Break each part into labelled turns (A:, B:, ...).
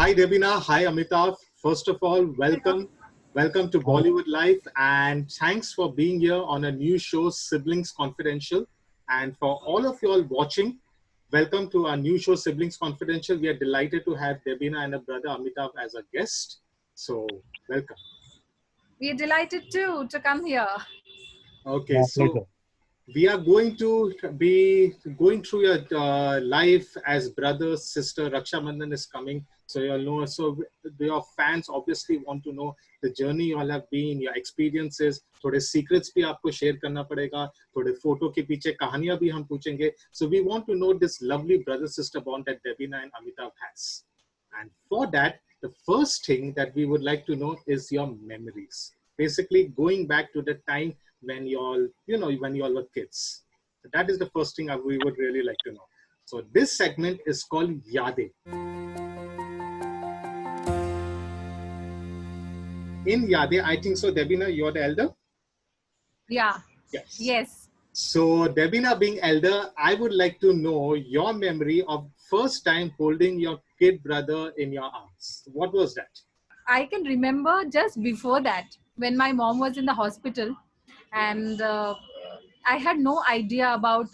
A: Hi Debina, hi Amitav. First of all, welcome. Welcome to Bollywood Life and thanks for being here on a new show, Siblings Confidential. And for all of you all watching, welcome to our new show, Siblings Confidential. We are delighted to have Debina and her brother Amitav as a guest. So, welcome.
B: We are delighted too to come here.
A: Okay, so we are going to be going through your life as brother, sister. Raksha Bandhan is coming, so you'll know. So your fans obviously want to know the journey you all have been, your experiences. थोड़े secrets भी आपको share करना पड़ेगा. थोड़े photo के पीछे कहानियां भी हम पूछेंगे. So we want to know this lovely brother-sister bond that Debina and Amitav has. And for that, the first thing that we would like to know is your memories. Basically, going back to the time when you all, when you all were kids. So that is the first thing we would really like to know. So this segment is called Yade. In Yade, I think so, Debina, you're the elder?
B: Yeah.
A: Yes. So Debina being elder, I would like to know your memory of first time holding your kid brother in your arms. What was that?
B: I can remember just before that when my mom was in the hospital and I had no idea about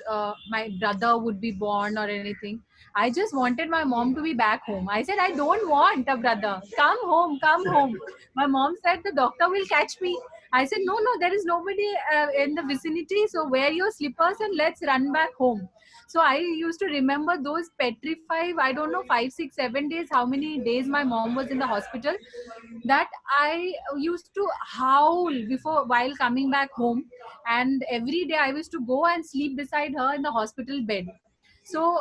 B: my brother would be born or anything. I just wanted my mom to be back home. I said, I don't want a brother. Come home, come home. My mom said, the doctor will catch me. I said, no, there is nobody in the vicinity. So wear your slippers and let's run back home. So I used to remember those petrified, I don't know, 5, 6, 7 days, how many days my mom was in the hospital, that I used to howl before while coming back home. And every day I used to go and sleep beside her in the hospital bed. So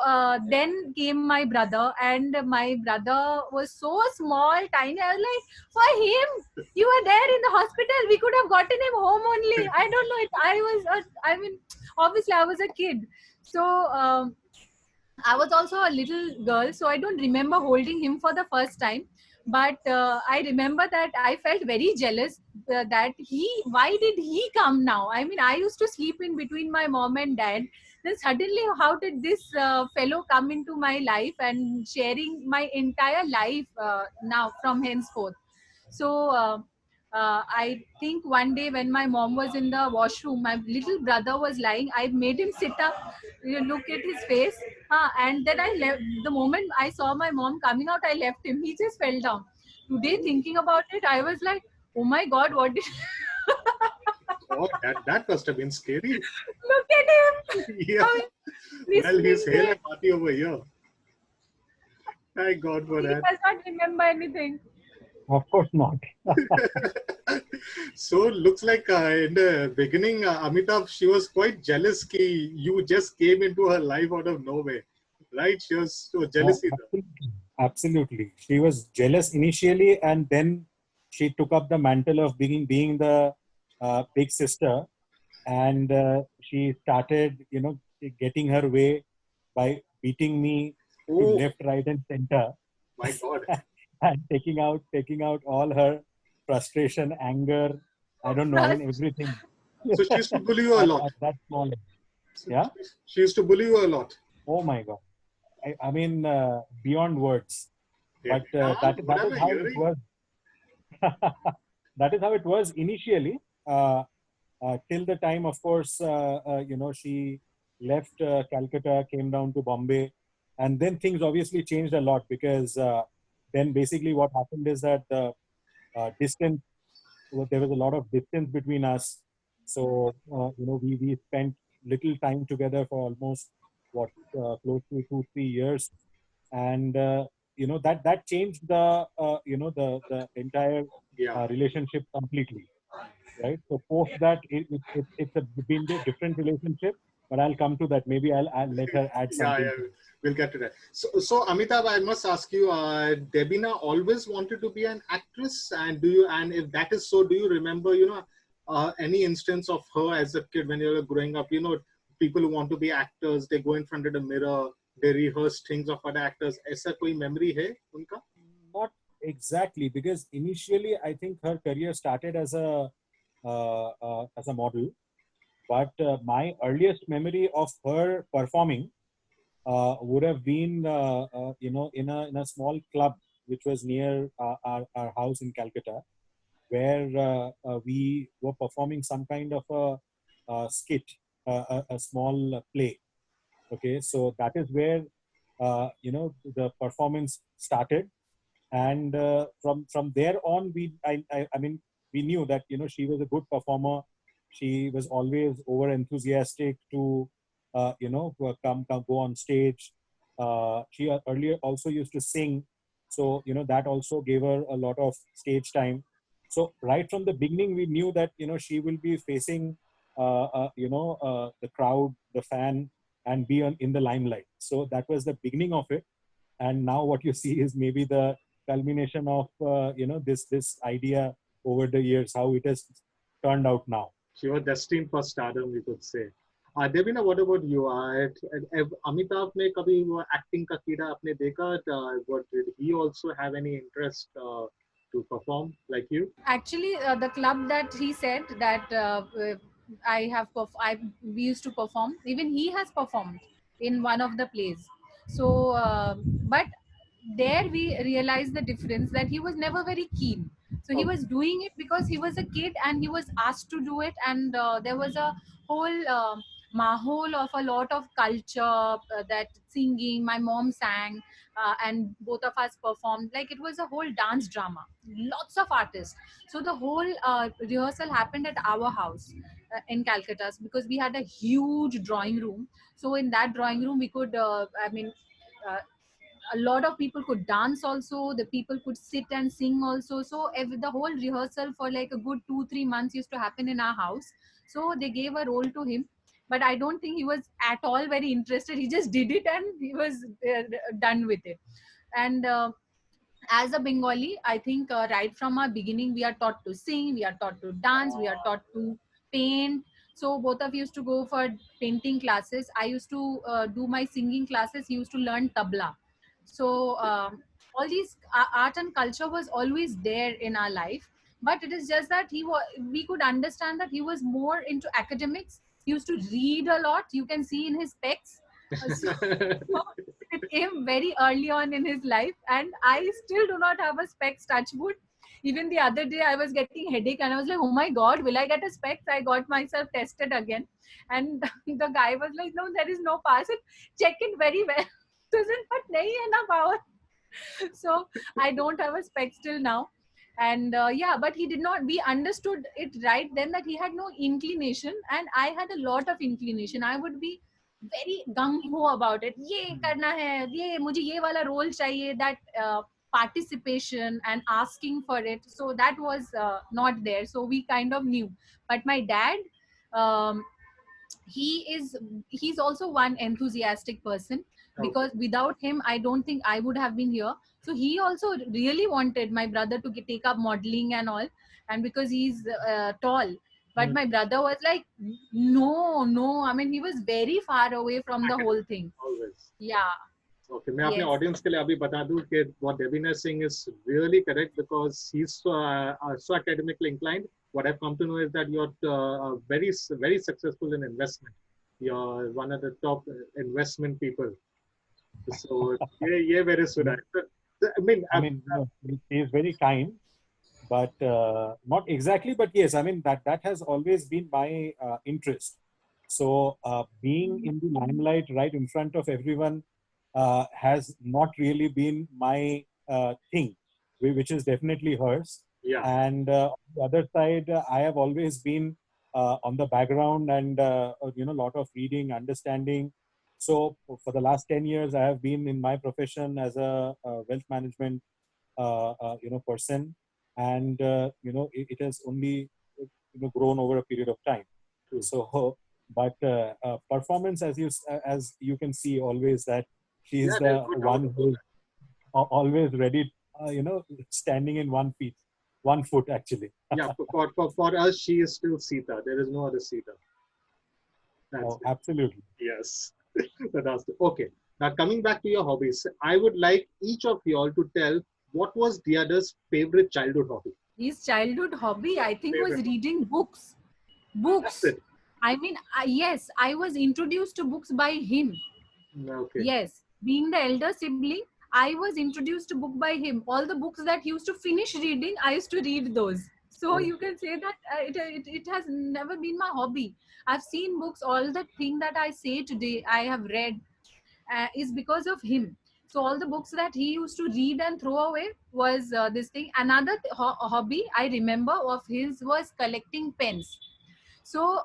B: then came my brother, and my brother was so small, tiny. I was like, for him, you were there in the hospital. We could have gotten him home only. I don't know. I mean, obviously, I was a kid. So I was also a little girl, so I don't remember holding him for the first time. But I remember that I felt very jealous that why did he come now? I mean, I used to sleep in between my mom and dad. Then suddenly, how did this fellow come into my life and sharing my entire life now from henceforth? So I think one day when my mom was in the washroom, my little brother was lying. I made him sit up, look at his face, and then I left. The moment I saw my mom coming out, I left him. He just fell down. Today, thinking about it, I was like, oh my God, what did...
A: Oh, that must have been scary.
B: Look at him.
A: Yeah. Well, he's hale and hearty over here. Thank God for that.
B: He does not remember anything.
C: Of course not.
A: So looks like in the beginning, Amitav, she was quite jealous ki you just came into her life out of nowhere, right? She was so jealous.
C: Absolutely. She was jealous initially, and then she took up the mantle of being the big sister, and she started, getting her way by beating me to left, right, and center.
A: My God.
C: And taking out all her frustration, anger, I don't know, I mean, everything.
A: So she used to bully you a lot.
C: At that small age. Yeah?
A: She used to bully you a lot.
C: Oh my God. I mean, beyond words.
A: Yeah.
C: But that is how it was. That is how it was initially. Till the time, of course, she left Calcutta, came down to Bombay. And then things obviously changed a lot because then basically what happened is that the distance, there was a lot of distance between us. So, we spent little time together for almost close to 2-3 years. And, that changed the entire relationship completely. Right. So post that, it's been a different relationship, but I'll come to that. Maybe I'll let her add something.
A: Yeah, we'll get to that. So Amitav, I must ask you, Debina always wanted to be an actress, and if that is so, do you remember, any instance of her as a kid when you were growing up? People who want to be actors, they go in front of the mirror, they rehearse things of other actors. ऐसा कोई memory है उनका?
C: Not exactly, because initially I think her career started as a model, but my earliest memory of her performing would have been in a small club which was near our house in Calcutta, where we were performing some kind of a skit, a small play. Okay, so that is where the performance started, and from there on, I mean, we knew that she was a good performer. She was always over enthusiastic to come go on stage. She earlier also used to sing, so that also gave her a lot of stage time. So right from the beginning, we knew that she will be facing the crowd, the fan, and be in the limelight. So that was the beginning of it. And now what you see is maybe the culmination of this idea over the years, how it has turned out now.
A: She was destined for stardom, we could say. Devina, what about you? Amitabh ने कभी वो acting का कीड़ा आपने देखा? What did he also have any interest to perform like you?
B: Actually, the club that he said that we used to perform. Even he has performed in one of the plays. So, but there we realized the difference that he was never very keen. So he was doing it because he was a kid and he was asked to do it, and there was a whole mahol of a lot of culture, that singing. My mom sang, and both of us performed. Like it was a whole dance drama. Lots of artists. So the whole rehearsal happened at our house in Calcutta, because we had a huge drawing room. So in that drawing room, we could, uh, a lot of people could dance also. The people could sit and sing also. So the whole rehearsal for like a good 2-3 months used to happen in our house. So they gave a role to him, but I don't think he was at all very interested. He just did it and he was done with it. And as a Bengali, I think right from our beginning, we are taught to sing, we are taught to dance, we are taught to paint. So both of you used to go for painting classes. I used to do my singing classes. He used to learn tabla. So all these art and culture was always there in our life. But it is just that we could understand that he was more into academics. He used to read a lot. You can see in his specs. So it came very early on in his life, and I still do not have a specs, touch wood. Even the other day I was getting headache and I was like, oh my god, will I get a specs? I got myself tested again, and the guy was like, no, there is no power. I said, check it very well. But nahi hai na power. So I don't have a specs till now. And yeah, but he did not, we understood it right then that he had no inclination, and I had a lot of inclination. I would be very gung ho about it. ये करना है, ये मुझे ये वाला role चाहिए. That participation and asking for it, so that was not there. So we kind of knew. But my dad, um, he's also one enthusiastic person, because without him I don't think I would have been here. So he also really wanted my brother to take up modeling and all, and because he's tall. But my brother was like, no, I mean, he was very far away from the whole thing.
A: Always.
B: Yeah.
A: Okay, मैं अपने audience के लिए अभी बता दूं कि what Devina is saying is really correct, because he's so academically inclined. What I've come to know is that you're very successful in investment. You're one of the top investment people. So yeah, very soon.
C: I mean, he is very kind, but not exactly. But yes, I mean that has always been my interest. So being in the limelight right in front of everyone has not really been my thing, which is definitely hers.
A: Yeah.
C: And on the other side, I have always been on the background, and a lot of reading, understanding. So for the last 10 years, I have been in my profession as a wealth management person, and it has only grown over a period of time.
A: True.
C: So, but performance, as you can see, always that she is the one who is always ready, standing in 1 foot actually.
A: Yeah, for us, she is still Sita. There is no other Sita.
C: Oh, absolutely.
A: Yes. Okay. Now coming back to your hobbies, I would like each of you all to tell what was the other's favorite childhood hobby.
B: His childhood hobby, I think, was reading books.
A: That's it.
B: I mean, yes, I was introduced to books by him.
A: Okay.
B: Yes, being the elder sibling, I was introduced to book by him. All the books that he used to finish reading, I used to read those. So you can say that it has never been my hobby. I've seen books. All the thing that I say today, I have read is because of him. So all the books that he used to read and throw away was this thing. Another hobby I remember of his was collecting pens. So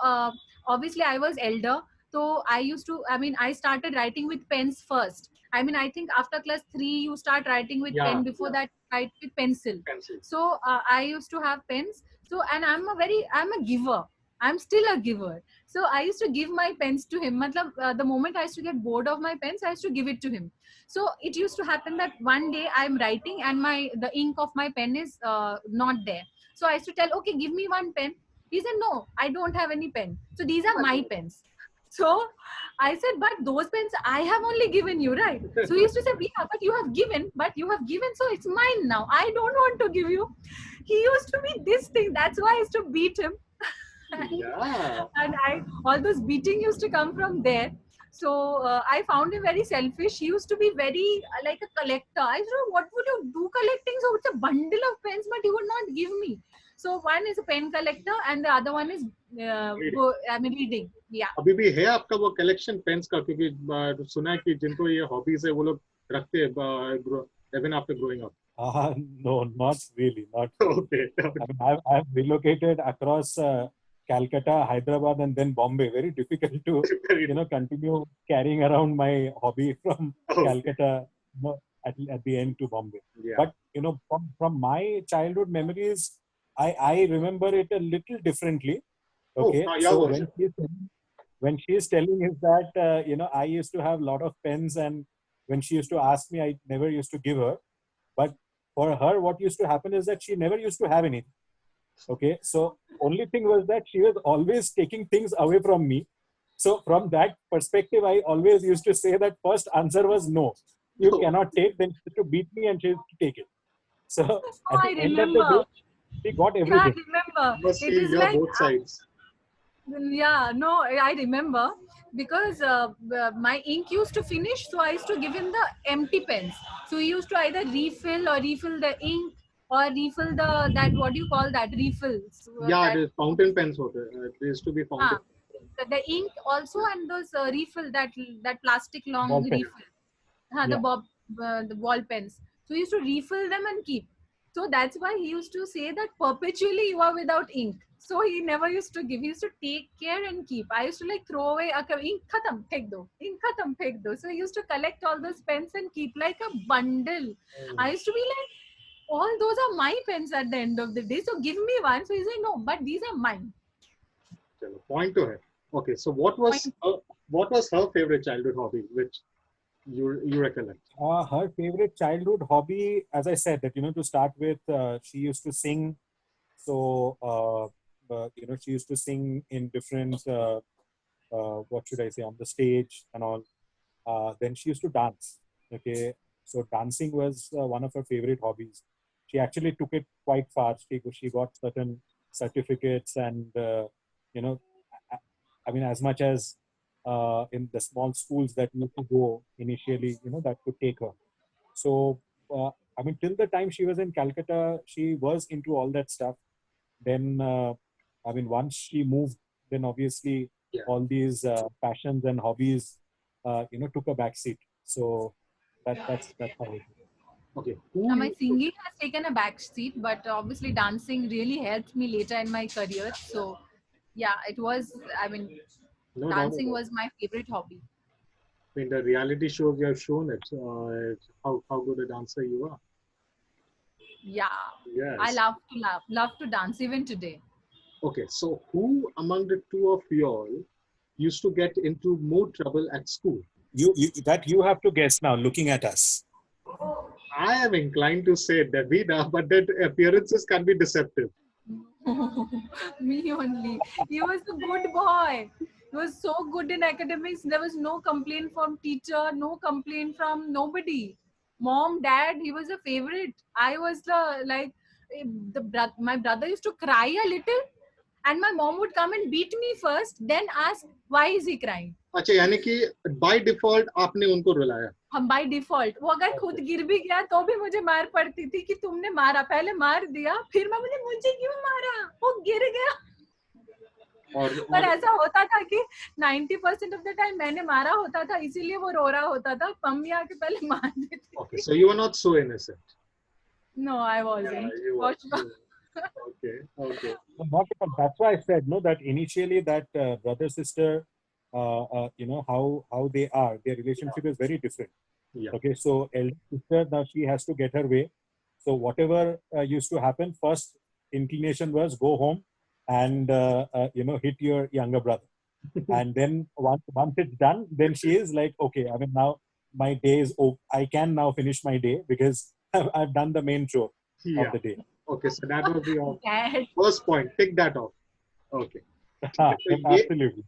B: obviously I was elder, so I used to, I mean, I started writing with pens first. I mean, I think after class 3 you start writing with
A: Yeah,
B: pen. Before that, write with pencil.
A: pencil.
B: So I used to have pens. So, and I'm a giver. I'm still a giver. So I used to give my pens to him. Matlab, the moment I used to get bored of my pens, I used to give it to him. So it used to happen that one day I'm writing and the ink of my pen is not there. So I used to tell, okay, give me one pen. He said, no, I don't have any pen. So these are my pens. So I said, but those pens I have only given you, right? So he used to say, yeah, but you have given, so it's mine now. I don't want to give you. He used to be this thing. That's why I used to beat him.
A: Yeah.
B: And all those beating used to come from there. So I found him very selfish. He used to be very like a collector. I said, what would you do collecting? So it's a bundle of pens, but he would not give me. So one is a pen collector and the other one is reading. Yeah.
A: अभी भी है आपका वो collection pens का, क्योंकि सुना है कि जिनको ये हॉबीज है वो लोग रखते हैं even after growing up.
C: No, not really. Not
A: Okay.
C: I mean, I've relocated across Calcutta, Hyderabad, and then Bombay. Very difficult to continue carrying around my hobby from Calcutta at the end to Bombay.
A: Yeah.
C: But from my childhood memories, I remember it a little differently. Okay, so when she's telling is that I used to have a lot of pens, and when she used to ask me, I never used to give her. But for her, what used to happen is that she never used to have anything. Okay, so only thing was that she was always taking things away from me. So from that perspective, I always used to say that first answer was no. You cannot take. Then she used to beat me and she used to take it. So at the end of the day, she got everything.
B: Yeah, I remember.
A: Must feel like, both sides.
B: Yeah, no, I remember because my ink used to finish, so I used to give him the empty pens. So he used to either refill the ink or refill that, what do you call that, refills.
A: Yeah, the fountain pens there used to be fountain.
B: The ink also, and those refill that plastic long
C: Ball
B: refill. The ball pens. So he used to refill them and keep. So that's why he used to say that perpetually you are without ink. So he never used to give. He used to take care and keep. I used to like throw away ink khatam, phek do. Ink khatam, phek do. So he used to collect all those pens and keep like a bundle. I used to be like, all those are my pens at the end of the day. So give me one. So he said, no, but these are mine.
A: Point to her. Okay, so what was her favorite childhood hobby, which you recollect?
C: Her favorite childhood hobby, as I said, that to start with, she used to sing. So she used to sing in different what should I say, on the stage and all. Then she used to dance. Okay, so dancing was one of her favorite hobbies. She actually took it quite far. She got certain certificates, and I mean, as much as in the small schools that used to go initially, that could take her. So, I mean, till the time she was in Calcutta, she was into all that stuff. Then, I mean, once she moved, then obviously all these passions and hobbies, took a backseat. So that's how it is.
A: Okay.
B: My singing has taken a back seat, but obviously dancing really helped me later in my career. So, yeah, it was, I mean, dancing was my favorite hobby.
A: In the reality shows you have shown it, how good a dancer you are.
B: Yeah.
A: Yes.
B: I love to dance even today.
A: Okay, so who among the two of you all used to get into more trouble at school?
C: You have to guess now, looking at us.
A: I am inclined to say Davida, but that appearances can be deceptive.
B: Me only. He was a good boy. He was so good in academics. There was no complaint from teacher, no complaint from nobody. Mom, dad, he was a favorite. I was my brother used to cry a little, and my mom would come and beat me first, then ask, why is he crying?
A: अच्छा यानी कि by default आपने उनको रुलाया?
B: हम by default, वो अगर खुद गिर भी गया तो भी मुझे मार पड़ती थी कि तुमने मारा, पहले मार दिया फिर मैं बोली मुझे क्यों मारा, वो गिर गया। पर ऐसा होता था कि 90% ऑफ द टाइम मैंने मारा होता था, इसीलिए वो रो रहा होता था, मम्मी आके पहले मार देती थी।
A: Okay, so you were not so innocent.
B: No, I wasn't.
A: Yeah, you were. Okay, okay.
C: Not at all. That's why I said no. That initially, that brother sister, you know how they are. Their relationship is very different.
A: Yeah.
C: Okay, so elder sister, now she has to get her way. So whatever used to happen, first inclination was go home and you know, hit your younger brother. And then once it's done, then she is like, okay, I mean, now my day is over. I can now finish my day because I've done the main chore of the day.
A: Okay, so that was your
B: Dad.
A: first point. Tick that off. Okay.
C: Absolutely.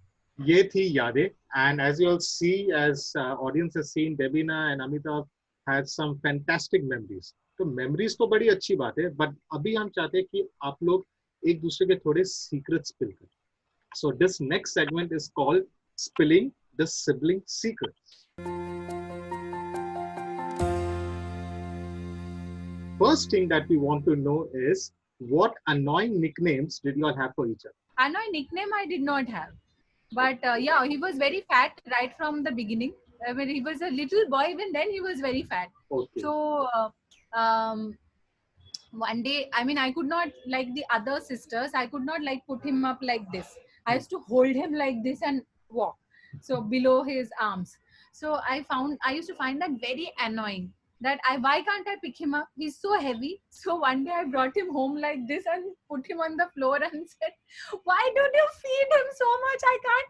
A: ये थी यादें, and as you all see, as audience has seen, Debina and Amitav had some fantastic memories. तो memories तो बड़ी अच्छी बात है, but अभी हम चाहते हैं कि आप लोग एक दूसरे के थोड़े secrets spill करें. So this next segment is called spilling the sibling secrets. First thing that we want to know is what annoying nicknames did you all have for each other?
B: Annoying nickname I did not have. But yeah, he was very fat right from the beginning. When he was a little boy, even then he was very fat.
A: Okay.
B: So one day, I mean, I could not, like the other sisters, I could not like put him up like this. I used to hold him like this and walk. So below his arms. So I used to find that very annoying. Why can't I pick him up? He's so heavy. So one day I brought him home like this and put him on the floor and said, why don't you feed him so much? I can't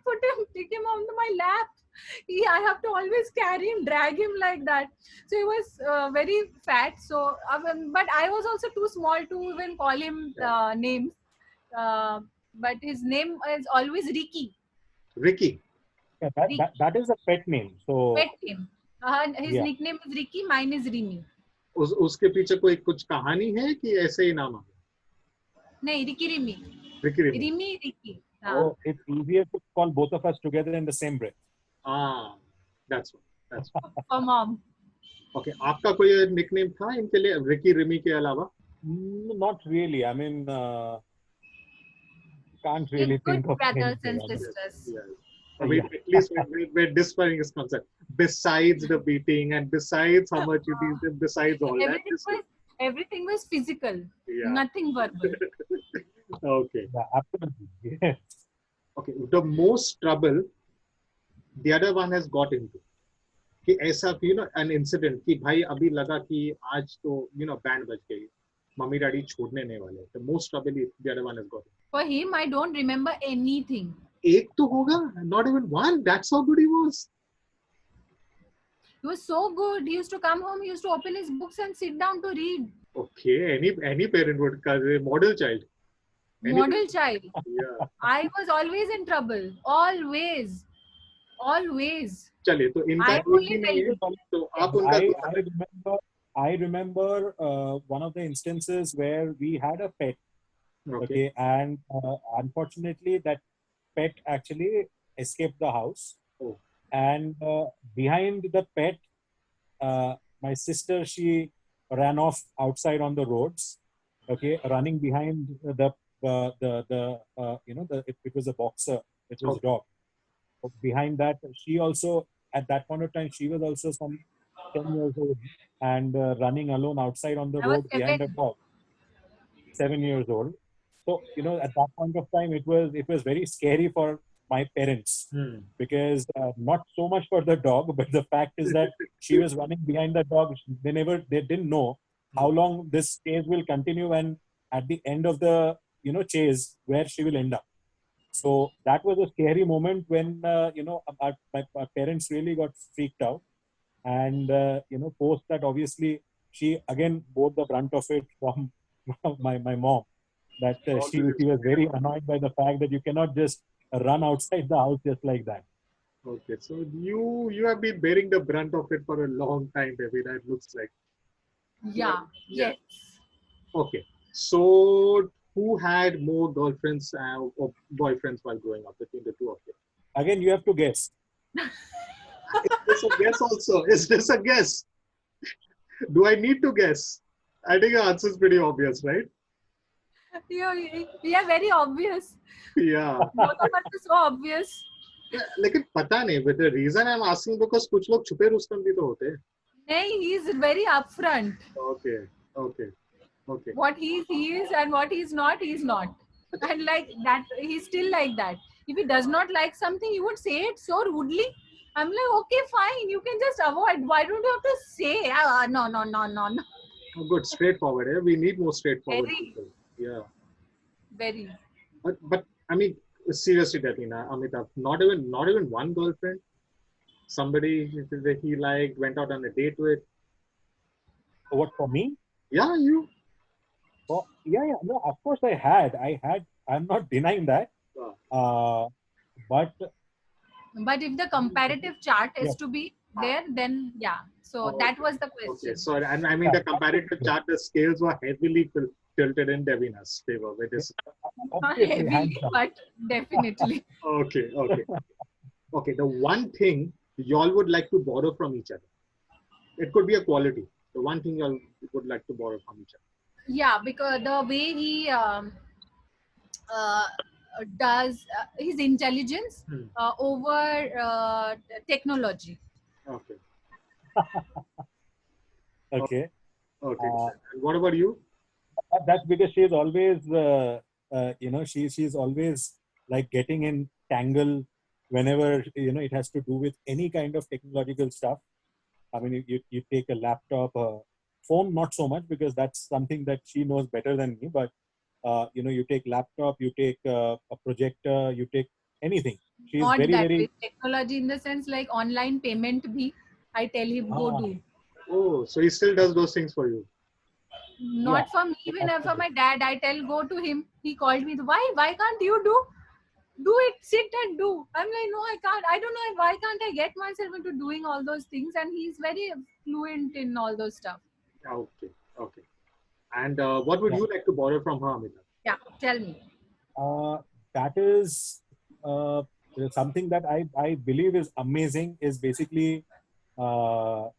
B: pick him onto my lap. I have to always carry him, drag him like that. So he was very fat. So, but I was also too small to even call him names. But his name is always Ricky.
A: Ricky.
C: Yeah, that is a pet name. So
B: Pet name. His nickname is Ricky. Mine is Rimi.
A: उसके पीछे कोई कुछ कहानी है कि ऐसे ही नाम है?
B: नहीं, Ricky Rimi.
A: Ricky Rimi.
B: Rimi Ricky.
C: Oh, it's easier to call both of us together in the same breath.
A: Ah, that's one.
B: For mom.
A: Okay, आपका कोई nickname था इनके लिए Ricky Rimi के अलावा?
C: Not really. I mean, can't really think of
B: brothers
C: anything.
B: And sisters.
A: Yes. I mean, at least where disparring is concerned. Besides the beating and besides how much you teased him, besides all
B: everything was physical.
A: Yeah.
B: Nothing verbal.
A: Okay.
C: Yeah, absolutely. Yes.
A: Okay. The most trouble the other one has got into. कि ऐसा an incident कि भाई अभी लगा कि आज तो band बज गई, मम्मी डैडी छोड़ने नहीं वाले. The most trouble the other one has got.
B: For him, I don't remember anything.
A: एक तो होगा, not even one. That's how good he was.
B: He was so good. He used to come home, he used to open his books and sit down to read.
A: Okay, any parent would call a model child.
B: Model child.
A: Yeah.
B: I was always in trouble. Always.
A: चलिए तो इनका एक ही नहीं है, तो आप उनका
C: I remember one of the instances where we had a pet. Okay, and unfortunately that pet actually escaped the house.
A: Oh.
C: And behind the pet, my sister, she ran off outside on the roads. Okay, running behind it was a boxer, it was a dog. So behind that, she also at that point of time she was also some 10 years old and running alone outside on the road behind a dog. 7 years old. So at that point of time it was very scary for my parents because not so much for the dog, but the fact is that she was running behind the dog. They didn't know how long this chase will continue and at the end of the chase where she will end up. So that was a scary moment when my parents really got freaked out, and post that obviously she again bore the brunt of it from my mom. That she was very annoyed by the fact that you cannot just run outside the house just like that.
A: Okay, so you have been bearing the brunt of it for a long time, baby. That looks like.
B: Yeah. Yes.
A: Okay, so who had more girlfriends or boyfriends while growing up between the two of you?
C: Again, you have to guess.
A: Is this a guess also? Is this a guess? Do I need to guess? I think your answer is pretty obvious, right?
B: Yeah, we are very obvious.
A: Yeah.
B: Both of us are so obvious.
A: लेकिन पता नहीं, but the reason I'm asking because कुछ लोग छुपे रुस्तम भी तो होते हैं.
B: No, he is very upfront.
A: Okay, okay, okay.
B: What he is, and what he's not, he's not. And like that, he's still like that. If he does not like something, he would say it so rudely. I'm like, okay, fine, you can just avoid. Why don't you have to say, no, no, no, no, no.
A: Oh, good, straightforward. Yeah? We need more straightforward
B: Very.
A: people. Yeah.
B: Very.
A: But I mean, seriously, Davina, Amitabh, not even one girlfriend. Somebody that he liked, went out on a date with.
C: What, for me?
A: Yeah, you.
C: Oh, yeah. No, of course I had. I'm not denying that. But
B: if the comparative chart is
C: Yeah.
B: to be there, then yeah. So that was the question.
A: Okay, so and I mean the comparative chart, the scales were heavily tilted in Davina's favor with this.
B: Not
C: obviously,
B: heavily,
C: hands down.
B: but definitely.
A: Okay. Okay, the one thing y'all would like to borrow from each other. It could be a quality. The one thing y'all would like to borrow from each other.
B: Yeah, because the way he does his intelligence over technology.
A: Okay.
C: Okay.
A: Okay. And what about you?
C: That's because she's always, she's always like getting in tangle whenever, it has to do with any kind of technological stuff. I mean, you take a laptop, phone, not so much because that's something that she knows better than me. But, you take laptop, you take a projector, you take anything. She's
B: Not
C: very,
B: that
C: very...
B: way. Technology in the sense like online payment bhi, I tell him go do.
A: Oh, so he still does those things for you.
B: Not for me, even for my dad, I tell go to him. He called me. Why can't you do? Do it, sit and do. I'm like, no, I can't. I don't know why can't I get myself into doing all those things. And he's very fluent in all those stuff.
A: Okay. And what would you like to borrow from her, Amitabh?
B: Yeah, tell me.
C: That is something that I believe is amazing. Is basically, to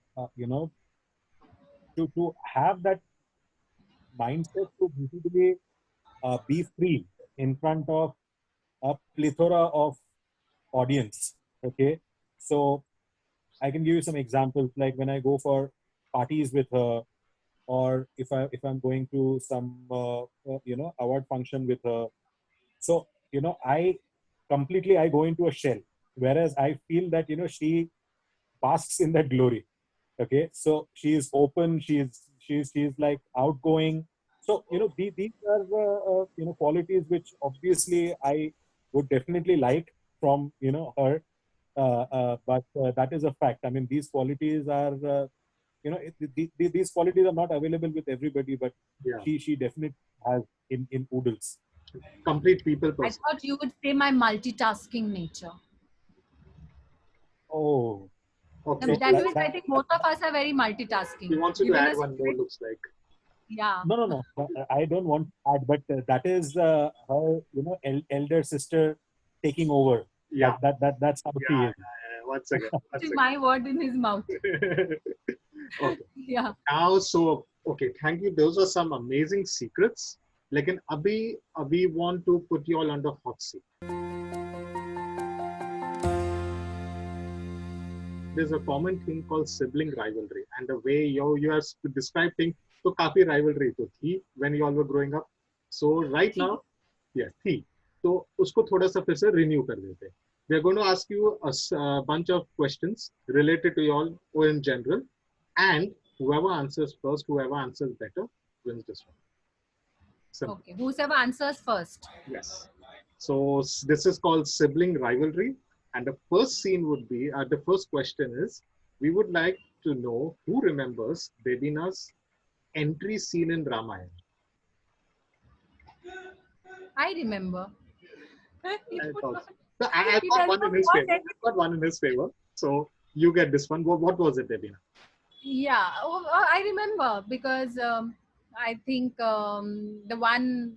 C: have that mindset to basically be free in front of a plethora of audience. Okay, so I can give you some examples. Like when I go for parties with her, or if I'm going to some award function with her. So I go into a shell, whereas I feel that she basks in that glory. Okay, so she is open, she's like outgoing. So these are qualities which obviously I would definitely like from her, but that is a fact. I mean, these qualities are these qualities are not available with everybody, but she definitely has in Oodles.
A: Complete people person.
B: I thought you would say my multitasking nature.
C: Oh,
A: okay.
B: That means I think both of us are very multitasking.
A: He wants you to add one more, looks like.
B: Yeah.
C: No. I don't want to add, but that is her, elder sister taking over.
A: Yeah.
C: That's how she is.
A: One second.
B: Putting my word in his mouth.
A: Okay.
B: Yeah.
A: Now, so okay, thank you. Those are some amazing secrets. Like in Abhi, we want to put you all under hot seat. There's a common thing called sibling rivalry, and the way you have described things, so काफी rivalry तो थी when you all were growing up. So right now, yes, थी. तो उसको थोड़ा सा फिर से renew कर देते हैं. We are going to ask you a bunch of questions related to you all or in general, and whoever answers first, whoever answers better, wins this one. Simple.
B: Okay, whoever answers first.
A: Yes. So this is called sibling rivalry. And the first scene would be, the first question is, we would like to know who remembers Devina's entry scene in Ramayana.
B: I remember.
A: I got one in his favor. I got one in his favor. So you get this one. What was it, Devina?
B: Yeah, I remember because I think the one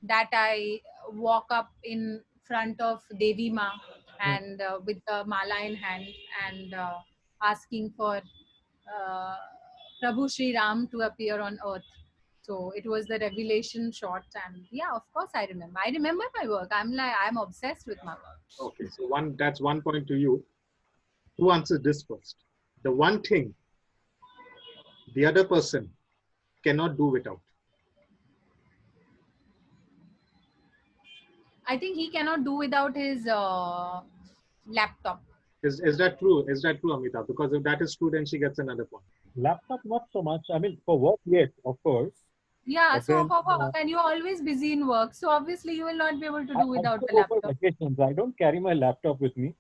B: that I walk up in front of Devi Ma and with the mala in hand, and asking for Prabhu Sri Ram to appear on earth. So it was the revelation shot, and yeah, of course I remember. I remember my work. I'm obsessed with my work.
A: Okay, so that's 1 point to you. Who answers this first? The one thing the other person cannot do without.
B: I think he cannot do without his laptop.
A: Is that true? Is that true, Amita? Because if that is true, then she gets another point.
C: Laptop, not so much. I mean, for work, yes, of course.
B: Yeah,
C: But
B: so
C: then,
B: for work, and you're always busy in work, so obviously you will not be able to do
C: I
B: without the
C: go for
B: laptop.
C: vacations. I don't carry my laptop with me.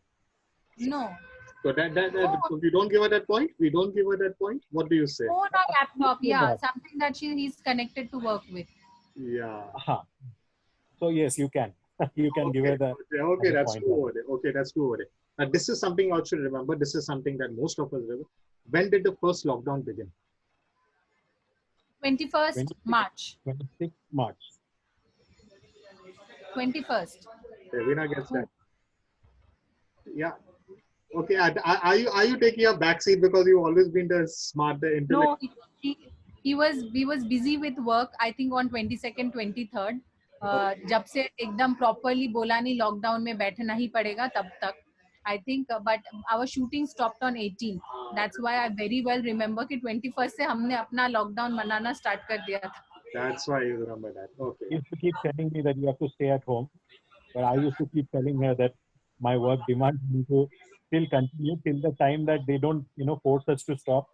B: No,
A: So so we don't give her that point. We don't give her that point. What do you say?
B: phone or laptop, yeah,
C: not.
B: something that he's connected to work with.
A: Yeah.
C: Aha. So yes, you can. You can give her the.
A: Okay, that's
C: point
A: true over there. Okay, that's true over there. Now, this is something I should remember. This is something that most of us remember. When did the first lockdown begin?
B: 21st March.
C: 26th March.
B: 21st.
A: Ravina gets that. Yeah. Okay. Are you taking a backseat because you've always been the smart, the intellect?
B: No, he was busy with work. I think on 22nd, 23rd. जब से एकदम properly बोला नहीं lockdown में बैठना ही पड़ेगा तब तक. I think, but our shooting stopped on 18th. That's why I very well remember कि 21st से हमने अपना lockdown मनाना start कर दिया था.
A: That's why you remember that. Okay.
C: She used to keep telling me that you have to stay at home, but I used to keep telling her that my work demands me to still continue till the time that they don't, force us to stop.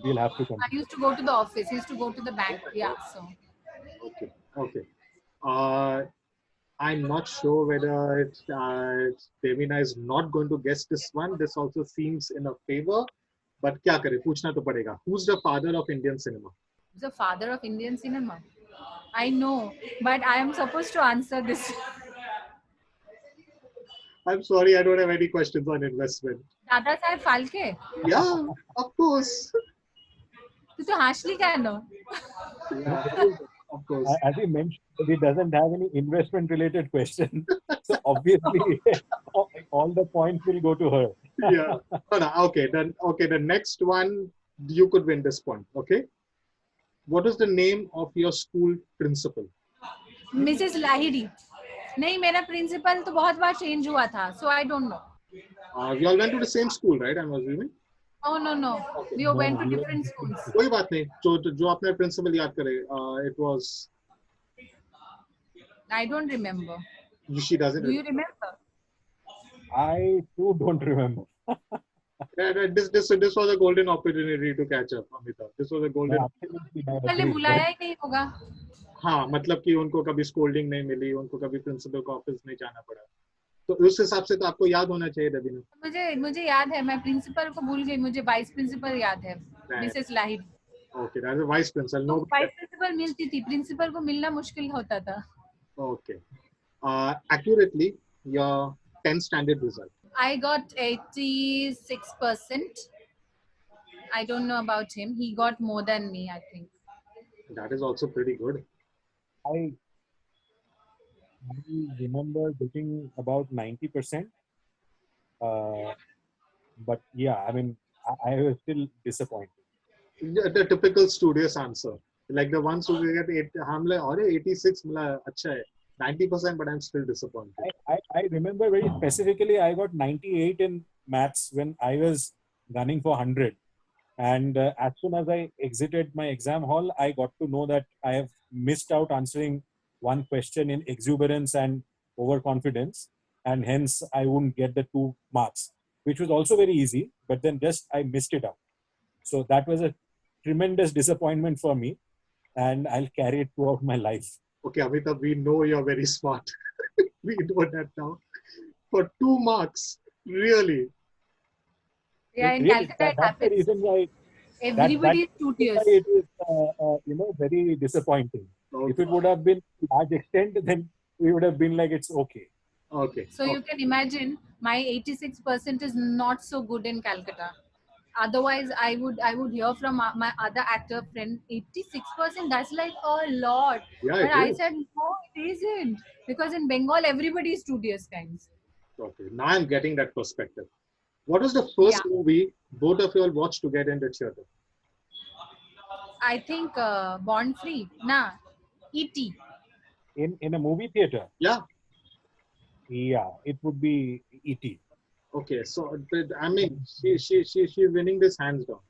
C: We'll have to continue.
B: I used to go to the office. He used to go to the bank. Yeah, so.
A: Okay. Okay. I'm not sure whether Devina is not going to guess this one. This also seems in a favor. But क्या करे? पूछना तो पड़ेगा. Who's the father of Indian cinema?
B: Who's the father of Indian cinema? I know, but I am supposed to answer this.
A: I'm sorry, I don't have any questions on investment.
B: Dada Saheb Phalke.
A: Yeah, of course.
B: तू तो हंसली क्या no?
A: Yeah, of course.
C: As he mentioned, he doesn't have any investment-related question, so obviously all the points will go to her.
A: Yeah. No, okay. Then the next one you could win this point. Okay. What is the name of your school principal?
B: Mrs. Lahiri. नहीं मेरा principal तो बहुत बार change हुआ था, so I don't know.
A: We all went to the same school, right? I'm assuming.
B: Oh no. We went to different schools.
A: कोई बात नहीं. जो आपने principal याद करे, it was.
B: I don't remember.
A: She doesn't.
B: Do you remember?
C: I too don't remember.
A: This was a golden opportunity to catch up, Amita. This was a golden.
B: पहले बुलाया ही नहीं होगा.
A: हाँ, मतलब कि उनको कभी स्कोल्डिंग नहीं मिली, उनको कभी प्रिंसिपल को ऑफिस नहीं जाना पड़ा. तो उस हिसाब से तो आपको याद होना चाहिए रवीना.
B: मुझे याद है, मैं प्रिंसिपल को भूल गई. मुझे वाइस प्रिंसिपल याद है, Mrs Lahiri.
A: Okay, that's a vice principal. No.
B: Vice principal मिलती थी, प्रिंसिपल को मिलना मुश्किल होता था.
A: Okay. Accurately, your 10th standard result.
B: I got 86%. I don't know about him. He got more than me, I think.
A: That is also pretty good.
C: I remember getting about 90%. But yeah, I mean, I was still disappointed.
A: The typical studious answer. Like the ones who get 86, 90%, but I'm still disappointed.
C: I remember very specifically, I got 98 in maths when I was gunning for 100. And as soon as I exited my exam hall, I got to know that I have missed out answering one question in exuberance and overconfidence. And hence, I wouldn't get the 2 marks, which was also very easy. But then just I missed it out. So that was a tremendous disappointment for me. And I'll carry it throughout my life.
A: Okay, Amita, we know you're very smart. We know that now. For 2 marks, really?
B: Yeah, in
C: really,
B: Calcutta it
C: that's
B: happens.
C: The reason why
B: Everybody is studious.
C: it is, very disappointing.
A: Okay.
C: If it would have been to large extent, then we would have been like, it's okay.
A: Okay.
B: So you can imagine my 86% is not so good in Calcutta. Otherwise, I would hear from my other actor friend, 86%, that's like a lot.
A: Yeah,
B: But
A: it
B: I
A: is.
B: said, no, it isn't. Because in Bengal, everybody is studious kinds.
A: Okay, now I'm getting that perspective. What was the first
B: Yeah.
A: movie both of you all watched together in the theater?
B: I think Born Free. Nah, E.T.
C: In a movie theater,
A: Yeah.
C: yeah, it would be E.T.
A: Okay, so I mean, she winning this hands down,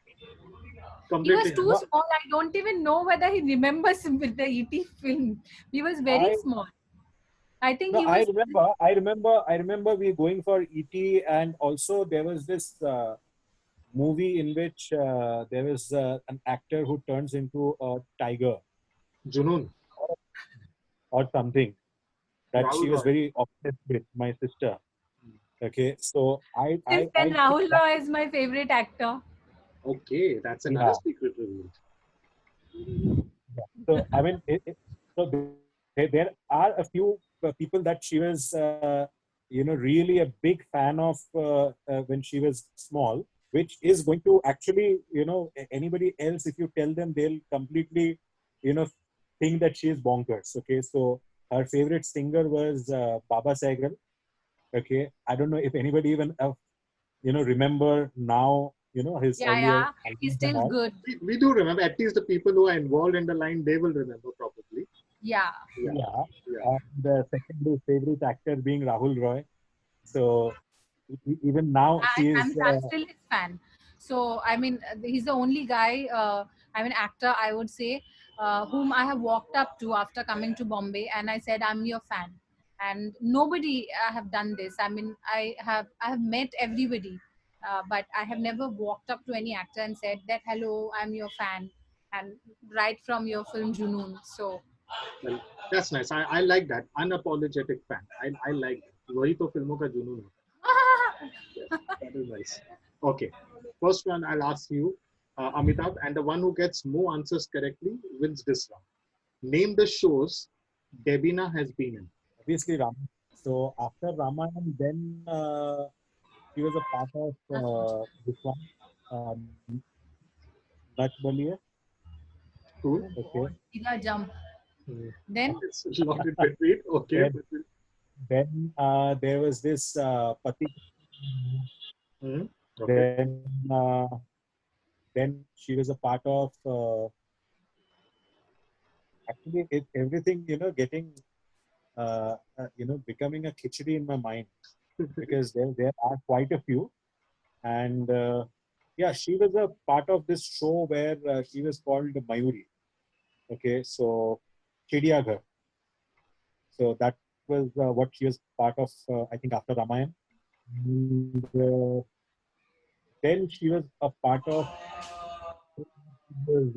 B: He was
A: completely
B: too
A: hands.
C: No,
B: small. I don't even know whether he remembers him with the E.T. film. He was very
C: I
B: small. I think
C: no,
B: he was.
C: I remember we going for E.T. and also there was this movie in which there was an actor who turns into a tiger
A: Junoon,
C: or something that she
A: Rahul
C: was
A: Roy.
C: very obsessed with, my sister. Okay, so
B: Since then,
C: I think
B: Rahul
C: that,
B: Roy is my favorite actor.
A: Okay, that's another
C: yeah.
A: secret revealed.
C: Yeah. So I mean, so there are a few people that she was, really a big fan of when she was small, which is going to actually, anybody else, if you tell them, they'll completely, you know, think that she is bonkers. Okay, so her favorite singer was Baba Sehgal. Okay, I don't know if anybody even, remember now, his
B: Yeah,
C: earlier
B: yeah. He's
C: albums and
B: still
C: all.
B: good.
A: We do remember, at least the people who are involved in the line, they will remember probably.
B: Yeah.
A: Yeah,
C: Yeah.
A: yeah.
C: And the secondary favorite actor being Rahul Roy. So even now she is.
B: I'm still his fan. So I mean, he's the only guy. I mean, actor. I would say, whom I have walked up to after coming to Bombay, and I said, "I'm your fan." And nobody have done this. I mean, I have met everybody, but I have never walked up to any actor and said that, "Hello, I'm your fan," and right from your film Junoon. So
A: Well, that's nice. I like that unapologetic fan. I like that. वही तो फिल्मों का जुनून है. Yes, that is nice. Okay, first one I'll ask you, Amitabh, and the one who gets more answers correctly wins this round. Name the shows Debina has been in.
C: Obviously Ram. So after Ramayan, then he was a part of this one, Nach Baliye.
A: Cool.
C: Okay.
B: Ila jump.
A: Hmm.
B: Then
A: It's a lot in between. Okay.
C: Then there was this Pati.
A: Hmm. Okay.
C: Then she was a part of actually everything, getting becoming a khichdi in my mind because there are quite a few. And yeah, she was a part of this show where she was called Mayuri. Okay, so Chidiyaghar. So that was what she was part of, I think, after Ramayan. And, then she was a part of was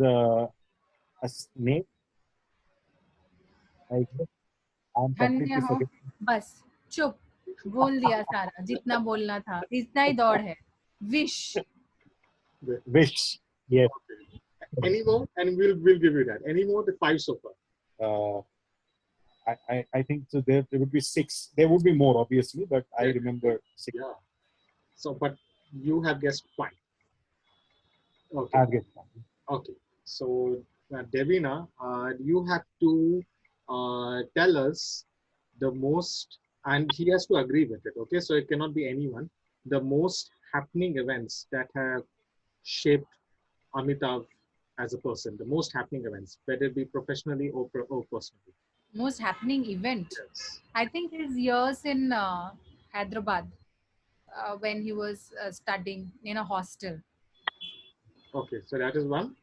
C: a snake. I guess I'm
B: धन्य
C: completely
B: हो
C: forgetting.
B: बस चुप बोल दिया सारा जितना बोलना था इतना ही दौड़ है wish
A: Good.
C: Wish. Yes.
A: Any more? And we'll give you that. Any more? The five so far.
C: Uh, I think so. There would be six. There would be more, obviously, but I
A: Yeah.
C: remember six.
A: Yeah. So, but you have guessed five. Okay.
C: Target.
A: Okay. So, Devina, you have to tell us the most, and he has to agree with it. Okay. So, it cannot be anyone. The most happening events that have shaped Amitabh as a person, the most happening events, whether it be professionally or personally.
B: most happening event
A: Yes.
B: I think his years in Hyderabad when he was studying in a hostel
A: Okay. So, that is one.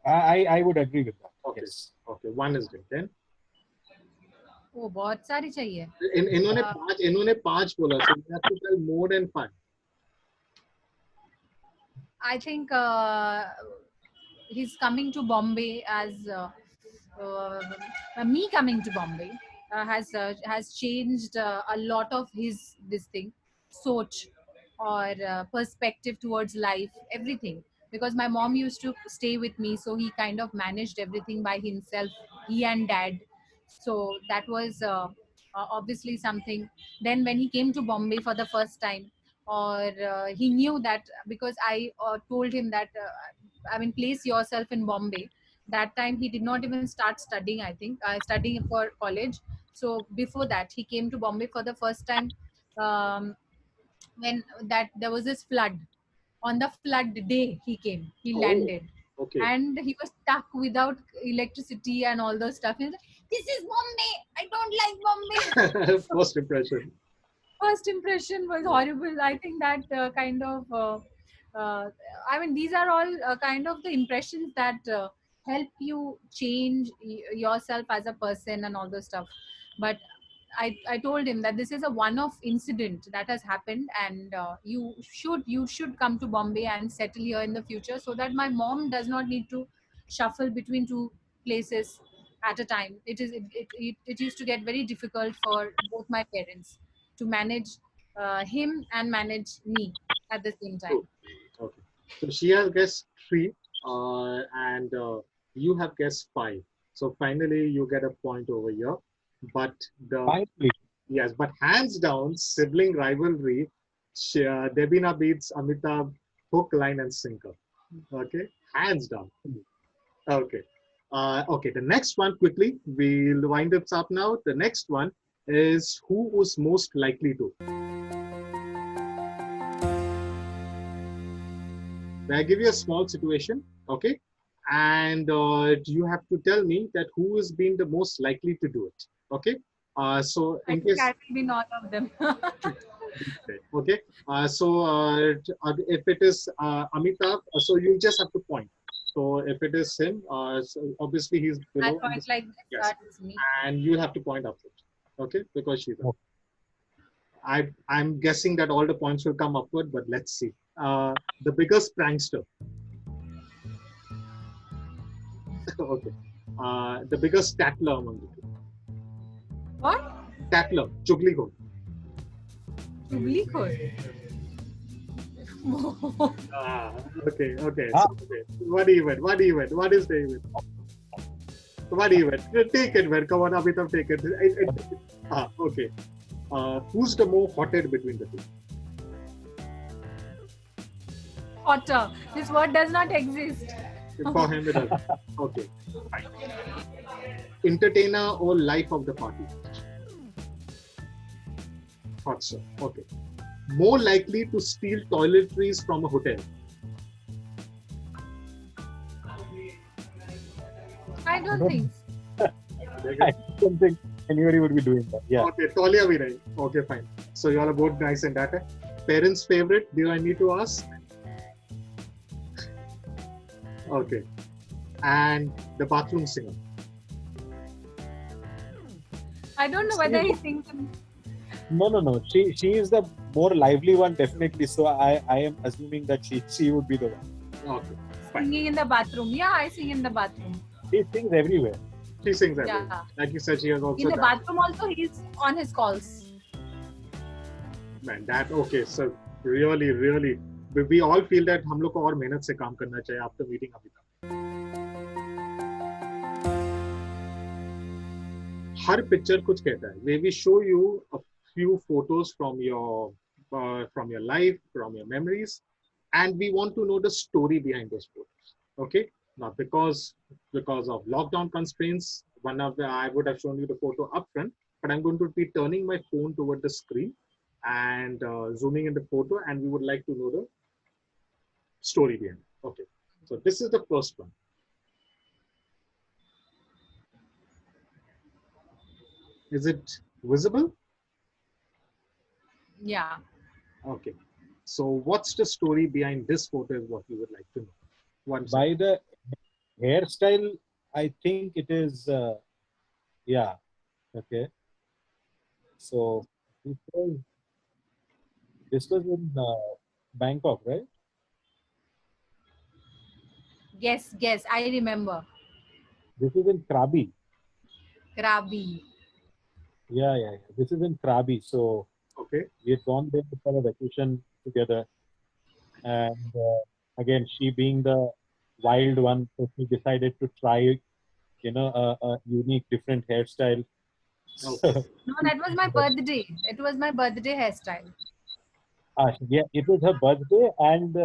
C: I would agree with that.
A: Okay.
C: Yes.
A: Okay. One is good. Then
B: वो बहुत सारी चाहिए
A: इन्होंने पांच बोला. So, you have to tell more than five.
B: I think he's coming to Bombay as me coming to Bombay has changed a lot of his this thing, soch or perspective towards life, everything. Because my mom used to stay with me, so he kind of managed everything by himself, he and dad. So that was obviously something. Then when he came to Bombay for the first time, or he knew that because I told him that I mean place yourself in Bombay. That time he did not even start studying, I think studying for college. So before that, he came to Bombay for the first time um, when that there was this flood. On the flood day, he came. He
A: Oh,
B: landed,
A: okay.
B: and he was stuck without electricity and all those stuff. He's like, "This is Bombay. I don't like Bombay."
A: First impression.
B: First impression was horrible. I think that kind of, uh, I mean, these are all kind of the impressions that help you change yourself as a person and all those stuff. But I told him that this is a one-off incident that has happened, and you should come to Bombay and settle here in the future, so that my mom does not need to shuffle between two places at a time. It used to get very difficult for both my parents to manage him and manage me at the same time.
A: True. Okay. So she has guessed 3, and you have guessed 5. So finally, you get a point over here. But
C: Finally,
A: yes, but hands down, sibling rivalry. Debina beats Amitabh hook, line, and sinker. Okay, hands down. Okay. Okay, the next one quickly. We'll wind it up now. The next one is who was most likely to. May I give you a small situation? Okay. And you have to tell me that who has been the most likely to do it. Okay. So
B: I
A: in
B: think
A: case,
B: I will be none of them.
A: okay. If it is Amitabh, so you just have to point. So if it is him, so obviously he's
B: I'll
A: below.
B: point like this.
A: Yes.
B: That's me.
A: And you have to point upward. Okay, because she's up.
C: Okay.
A: I'm guessing that all the points will come upward, but let's see. The biggest prankster. Okay. The biggest tattler among the two.
B: What?
A: Tattler, Chugli.
B: Chugli khor.
A: Okay.
C: Ah.
A: So, okay. What event? What is the event? What event? Take it, man. Come on, Amitabh, take it. Okay. Who's the more hothead between the two?
B: Hotter. This word does not exist.
A: For him, it does. Okay. Fine. Entertainer or life of the party? Thought so. Okay. More likely to steal toiletries from a hotel?
B: I don't think.
C: I don't think anybody would be doing that. Yeah.
A: Okay, Tolia bhi nahi. Okay, fine. So you all are both nice in that. Parents' favorite? Do I need to ask? Okay. And the bathroom singer?
B: I don't know whether he sings.
C: No. She is the more lively one, definitely. So I am assuming that she would be the one.
A: Okay, fine.
B: Singing in the bathroom. Yeah, I sing in the bathroom.
C: She sings everywhere.
A: She sings everywhere.
B: Yeah.
A: Like you said, she has also
B: In the
A: done.
B: bathroom also, he's on his calls.
A: Man, that okay. So really, we all feel that हम लोग को और मेहनत से काम करना चाहिए after meeting Amitabh. हर picture कुछ कहता है. We show you a few photos from your life, from your memories, and we want to know the story behind those photos. Okay. Now, because of lockdown constraints, I would have shown you the photo up front, but I'm going to be turning my phone toward the screen and zooming in the photo, and we would like to know the story behind it. Okay, so this is the first one. Is it visible?
B: Yeah.
A: Okay, so what's the story behind this photo is what we would like to know. One
C: By the hairstyle, I think it is, yeah, okay. So this was in Bangkok, right?
B: Yes, I remember.
C: This is in Krabi.
B: Krabi.
C: Yeah. This is in Krabi. So
A: okay,
C: we had gone there for a vacation together. And again, she being the wild one, so she decided to try, a unique, different hairstyle.
A: okay.
B: No, that was my birthday. It was my birthday hairstyle.
C: Yeah, it was her birthday, and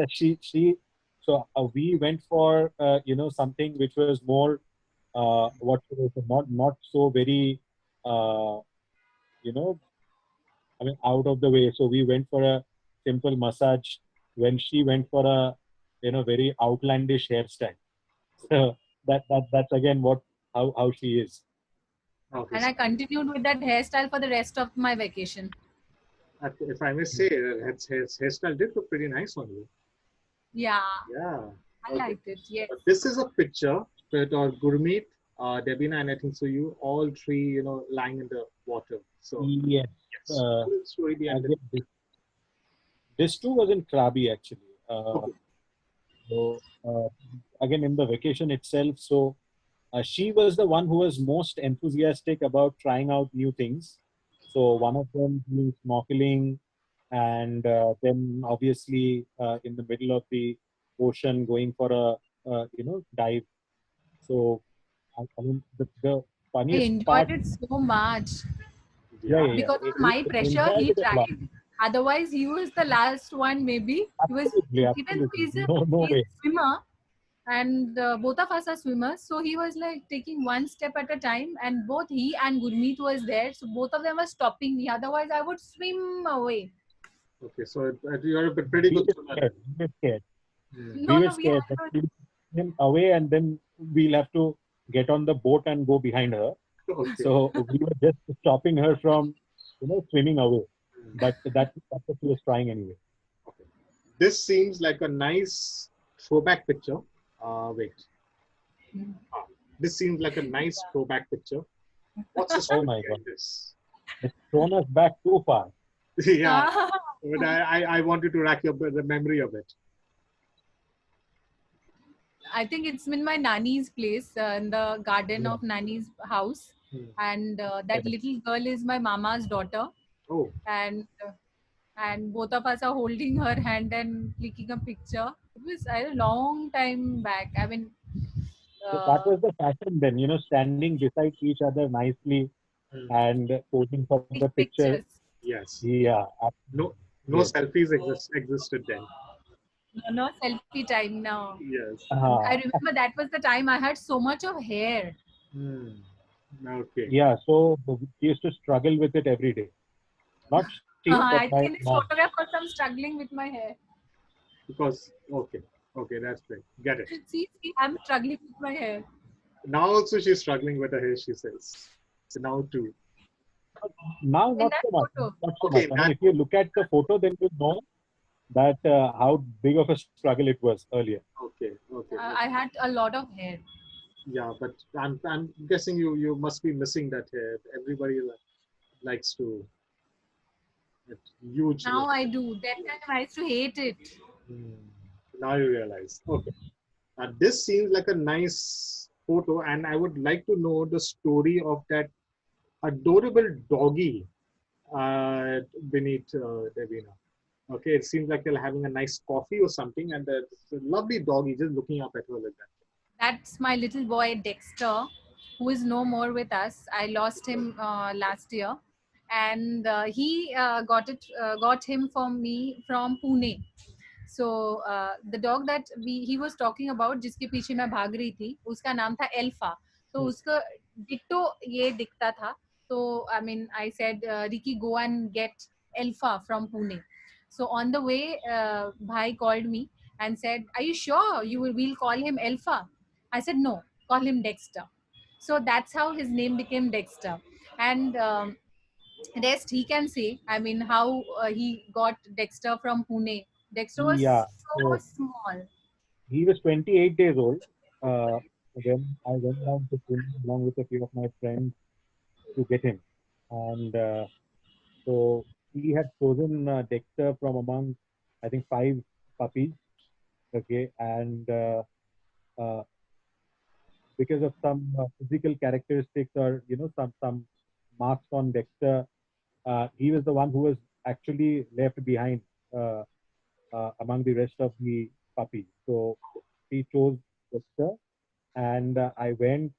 C: so we went for something which was more what should I say, not so very you know, I mean, out of the way. So we went for a simple massage when she went for a, very outlandish hairstyle. So that's again how she is.
A: Okay.
B: And I continued with that hairstyle for the rest of my vacation.
A: If I may say, his hairstyle did look pretty nice on you.
B: Yeah,
A: Yeah.
B: I
A: Okay.
B: liked it. Yes.
A: This is a picture with Gurmeet, Debina, and I think so. You all three, lying in the water. So
C: Yes.
A: yes, what is the story behind it?
C: Again, this too was in Krabi actually.
A: Okay.
C: So again in the vacation itself, so she was the one who was most enthusiastic about trying out new things. So one of them being snorkeling, and then obviously in the middle of the ocean going for a dive. So I mean the
B: I
C: funniest part,
B: enjoyed it so much.
C: yeah,
A: Yeah.
C: yeah, yeah.
B: Because of my
C: It
B: pressure,
C: enjoyed
B: he
C: it a lot.
B: tried. Otherwise, he was the last one. Maybe he was,
C: Absolutely,
B: even though
C: absolutely.
B: he's a
C: No way.
B: swimmer, and both of us are swimmers. So he was like taking one step at a time, and both he and Gurmeet was there. So both of them were stopping me. Otherwise, I would swim away.
A: Okay. So you're a pretty
C: We
A: good
C: were
A: swimmer.
C: scared. We were scared.
A: Hmm.
C: We
B: No,
C: were
B: no, we had
C: scared that we'll take him away and then we'll have to get on the boat and go behind her.
A: Okay.
C: So we were just stopping her from, swimming away. But that's what she was trying anyway.
A: Okay. This seems like a nice throwback picture. Wait. Ah, this seems like a nice throwback picture. What's the
C: Oh
A: story
C: my God.
A: behind this?
C: It's thrown us back too far.
A: Yeah. But I wanted to rack the memory of it.
B: I think it's in my nanny's place, in the garden
C: Yeah.
B: of nanny's house,
A: Hmm.
B: and that little girl is my mama's daughter,
A: Oh,
B: and both of us are holding her hand and clicking a picture. It was a long time back. I mean,
C: So that
B: uh,
C: was the fashion then, standing beside each other nicely
A: hmm.
C: and posing for the
B: big
C: picture.
B: pictures.
A: Yes.
C: Yeah.
A: No
C: Yes.
A: selfies existed then.
B: No, no selfie time now.
A: Yes.
B: I
C: Uh,
B: remember that was the time I had so much of hair.
A: Hmm. Okay.
C: yeah. So we used to struggle with it every day. Not she, but
B: I
C: my
B: think in this
C: mom.
B: photograph also I'm struggling with my hair.
A: Because okay, that's great. Get it.
B: See, I'm struggling with my hair.
A: Now also she's struggling with her hair. She says. So now too.
C: Now,
B: In
C: not
B: that
C: so much.
B: photo.
C: Not so
A: Okay.
C: much. I mean, if you look at the photo, then you know that how big of a struggle it was earlier.
A: Okay. Okay.
B: I had a lot of hair.
A: Yeah, but I'm guessing you must be missing that hair. Everybody likes to. It's huge.
B: Now I do. That time I used to hate it.
A: Hmm. Now you realize. Okay. This seems like a nice photo, and I would like to know the story of that adorable doggy beneath Devina. Okay, it seems like they're having a nice coffee or something, and there's a lovely doggy just looking up at her like that.
B: That's my little boy Dexter, who is no more with us. I lost him last year, and he got him from me from Pune. So the dog that he was talking about, जिसके पीछे मैं भाग रही थी, उसका नाम था Alpha. तो उसका डिट्टो ये दिखता था. So I mean, I said, Ricky, go and get Alpha from Pune. So on the way, Bhai called me and said, "Are you sure we'll call him Alpha?" I said, "No, call him Dexter." So that's how his name became Dexter. And rest he can say. I mean, how he got Dexter from Pune. Dexter was
C: Yeah.
B: so
C: So
B: small.
C: he was 28 days old when I went down to Pune along with a few of my friends to get him. And so he had chosen Dexter from among, I think, 5 puppies. Okay. And uh, because of some physical characteristics or, some marks on Dexter, he was the one who was actually left behind among the rest of the puppies. So he chose Dexter, and I went.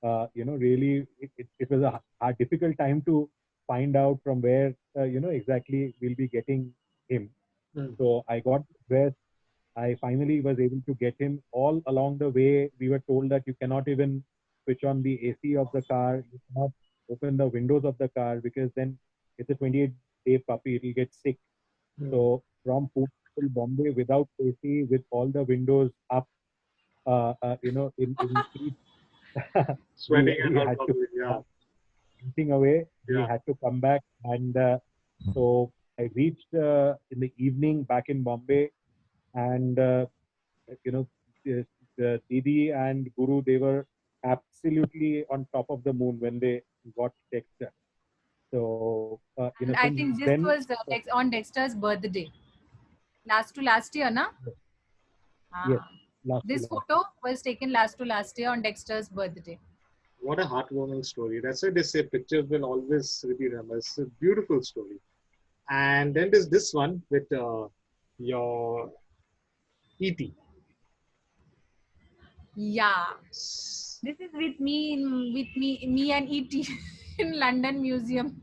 C: Really, it was a difficult time to find out from where, exactly we'll be getting him.
A: Hmm.
C: So I got dressed. I finally was able to get him. All along the way, we were told that you cannot even switch on the AC of the car. You cannot open the windows of the car, because then it's a 28-day puppy, it will get sick. So from Pune to Bombay without AC, with all the windows up, in heat,
A: Sweating
C: we
A: and all
C: had to
A: probably, yeah.
C: eating away. We
A: Yeah.
C: had to come back, and so I reached in the evening back in Bombay, and the Didi and Guru, they were absolutely on top of the moon when they got Dexter. So
B: And I
C: since
B: think this
C: then,
B: was on Dexter's birthday. Last year, na?
C: yes,
B: This photo was taken last year on Dexter's birthday.
A: What a heartwarming story. That's why they say pictures will always be remembered. It's a beautiful story. And then there's this one with your E.T.
B: Yeah. This is with me and E.T. in London Museum.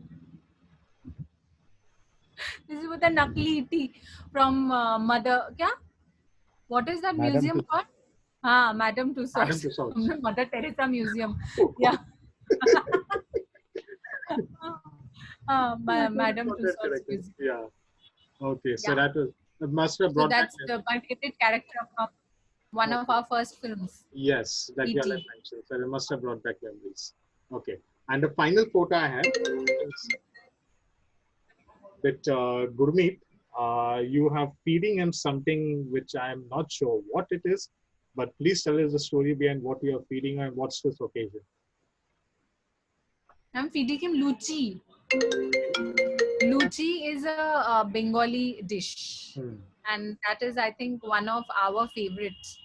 B: This is with a Nakli E.T. from Mother. Kya? What is that
C: Madame
B: museum
C: Tussauds.
B: called? Madame Tussauds.
A: Madame Tussauds.
B: Mother Teresa Museum. Yeah. Madame Tussauds Museum.
A: Yeah. Okay. So
B: Yeah.
A: that must have brought
B: that's
A: back.
B: my favorite character from one of our first films.
A: Yes, that you
B: E.T.
A: have mentioned. So it must have brought back memories. Okay. And the final photo I have is with Gurmeet. You have feeding him something which I am not sure what it is, but please tell us the story behind what you are feeding and what's this occasion.
B: I'm feeding him luchi. Luchi is a Bengali dish, and that is, I think, one of our favorites.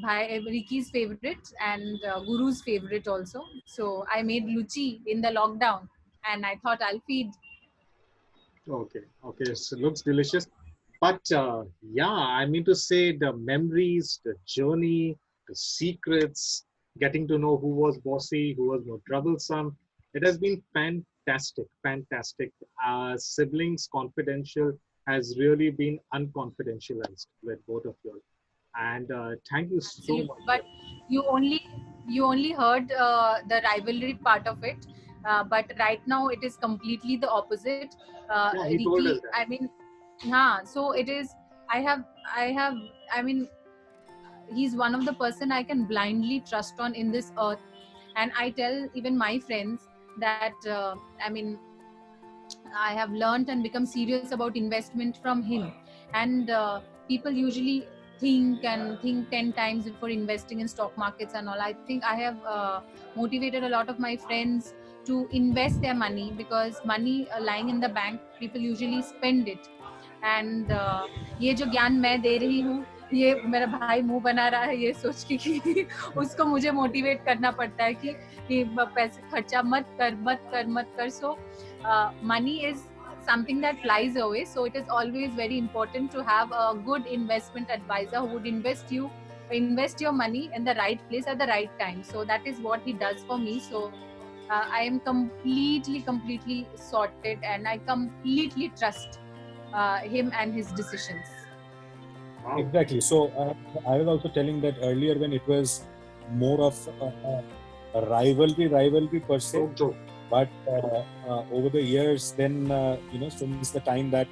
B: Ricky's favorite and Guru's favorite also. So I made luchi in the lockdown, and I thought I'll feed.
A: Okay, okay, so looks delicious. But yeah, I mean to say the memories, the journey, the secrets, getting to know who was bossy, who was more troublesome. It has been fantastic, fantastic. Siblings Confidential has really been unconfidentialized with both of you all. And thank you so much.
B: But you only heard the rivalry part of it. But right now it is completely the opposite.
A: Yeah, he told us that.
B: I mean, so it is. I mean, he's one of the person I can blindly trust on in this earth, and I tell even my friends that I mean, I have learned and become serious about investment from him. And people usually think 10 times before investing in stock markets and all. I think I have motivated a lot of my friends to invest their money, because money lying in the bank, people usually spend it. And ये जो ज्ञान मैं दे रही हूँ, ये मेरा भाई मुंह बना रहा है ये सोच के कि उसको मुझे मोटिवेट करना पड़ता है कि पैसे खर्चा मत कर. So money is something that flies away, so it is always very important to have a good investment advisor who would invest your money in the right place at the right time. So that is what he does for me. So I am completely sorted, and I completely trust him and his decisions.
A: Wow.
C: Exactly. So I was also telling that earlier, when it was more of a rivalry per se. But over the years, then since the time that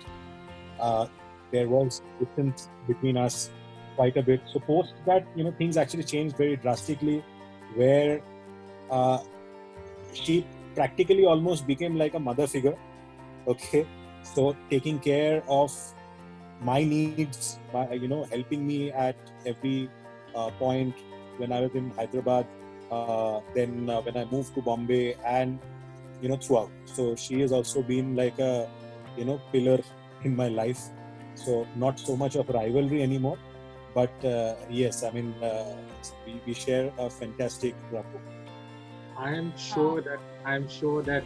C: there was distance between us quite a bit. So post that, things actually changed very drastically, where she practically almost became like a mother figure. Okay, so taking care of my needs, helping me at every point when I was in Hyderabad. Then when I moved to Bombay, and throughout. So she has also been like a pillar in my life. So not so much of rivalry anymore, but yes, I mean we share a fantastic rapport.
A: I am sure that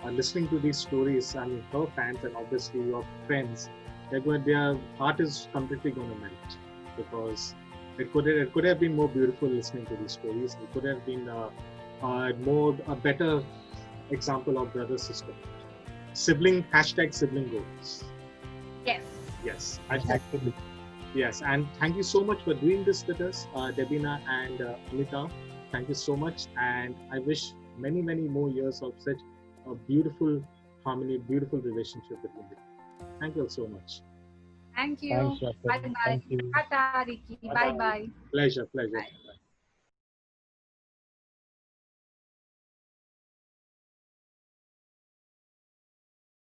A: listening to these stories, I mean, her fans and obviously your friends, their heart is completely going to melt, because it could have been more beautiful listening to these stories. It could have been a better example of brother sister. Sibling goals. Yes.
C: Absolutely.
A: Yes, and thank you so much for doing this with us, Debina and Amita. Thank you so much, and I wish many, many more years of such a beautiful harmony, beautiful relationship between you. Thank you all so much.
B: Thank you.
C: Thanks, Ratan.
B: Bye bye.
C: Thank you.
B: Tata, Ricky. Bye bye.
A: Pleasure, pleasure.
B: Bye.